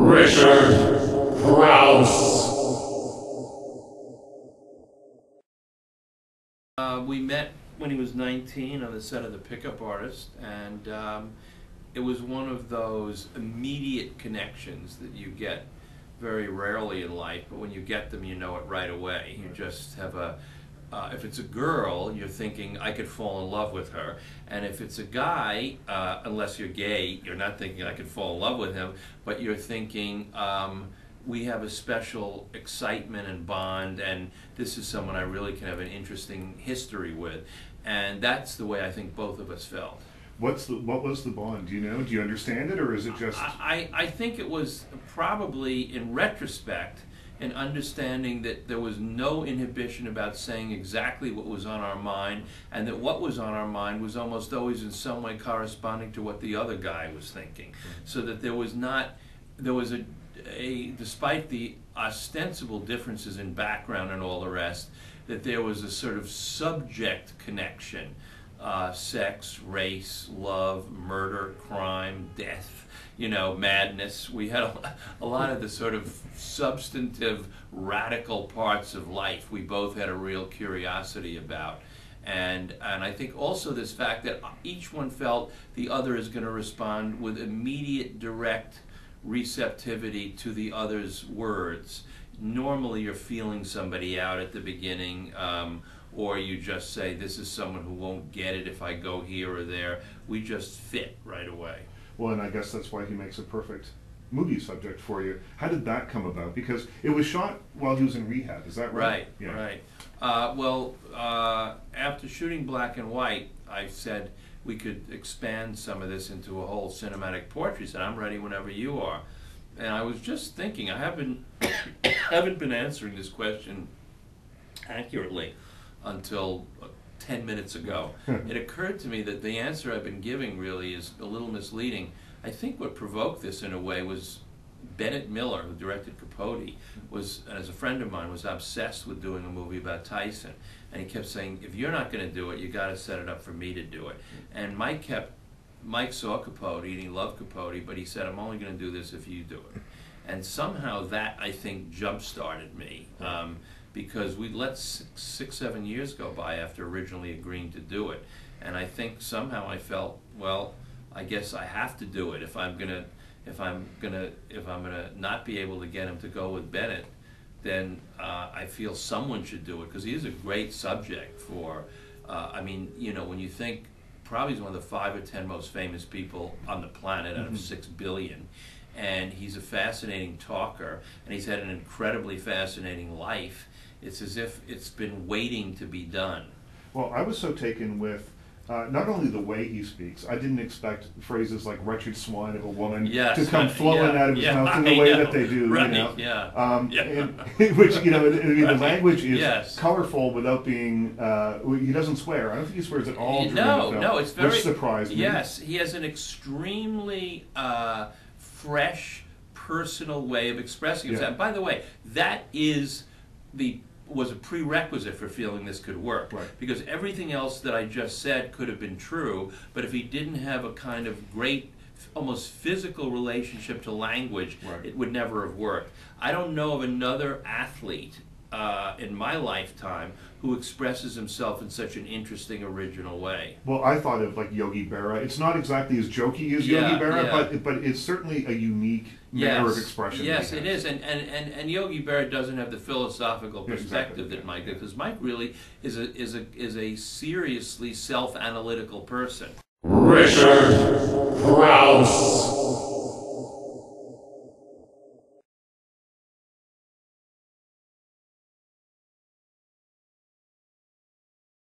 Richard Crouse. We met when he was 19 on the set of The Pickup Artist, and it was one of those immediate connections that you get very rarely in life, but when you get them, you know it right away. You just have a, if it's a girl, you're thinking, I could fall in love with her. And if it's a guy, unless you're gay, you're not thinking I could fall in love with him, but you're thinking, we have a special excitement and bond, and this is someone I really can have an interesting history with. And that's the way I think both of us felt. What was the bond? Do you know? Do you understand it, or is it just... I think it was probably, in retrospect, an understanding that there was no inhibition about saying exactly what was on our mind, and that what was on our mind was almost always in some way corresponding to what the other guy was thinking. So that there was despite the ostensible differences in background and all the rest, that there was a sort of subject connection. Sex, race, love, murder, crime, death, madness. We had a lot of the sort of substantive, radical parts of life we both had a real curiosity about. And I think also this fact that each one felt the other is going to respond with immediate, direct receptivity to the other's words. Normally you're feeling somebody out at the beginning, or you just say, this is someone who won't get it if I go here or there. We just fit right away. Well, and I guess that's why he makes a perfect movie subject for you. How did that come about? Because it was shot while he was in rehab, is that right? Right, right. After shooting Black and White, I said we could expand some of this into a whole cinematic portrait. He said, I'm ready whenever you are. And I was just thinking, I haven't been answering this question accurately until 10 minutes ago. It occurred to me that the answer I've been giving really is a little misleading. I think what provoked this in a way was Bennett Miller, who directed Capote, as a friend of mine, was obsessed with doing a movie about Tyson. And he kept saying, if you're not going to do it, you got to set it up for me to do it. And Mike saw Capote and he loved Capote, but he said, I'm only going to do this if you do it. And somehow that, I think, jump-started me. Because we let 6-7 years go by after originally agreeing to do it, and I think somehow I felt, well, I guess I have to do it if I'm gonna not be able to get him to go with Bennett, then I feel someone should do it, because he is a great subject for. I mean, when you think, probably he's one of the 5 or 10 most famous people on the planet out of 6 billion. And he's a fascinating talker, and he's had an incredibly fascinating life. It's as if it's been waiting to be done. Well, I was so taken with not only the way he speaks. I didn't expect phrases like "wretched swine of a woman" to come flowing out of his mouth in the way that they do. Right. And, which the language is colorful without being. He doesn't swear. I don't think he swears at all during the film. No, it's very. Which surprised me. Yes, he has an extremely fresh, personal way of expressing himself. And by the way, that was a prerequisite for feeling this could work. Right. Because everything else that I just said could have been true, but if he didn't have a kind of great, almost physical relationship to language, it would never have worked. I don't know of another athlete in my lifetime who expresses himself in such an interesting, original way. Well, I thought of like Yogi Berra. It's not exactly as jokey as Yogi Berra, but it's certainly a unique manner of expression. Yes, it is, and Yogi Berra doesn't have the philosophical perspective that Mike did, because Mike really is a seriously self-analytical person. Richard Crouse.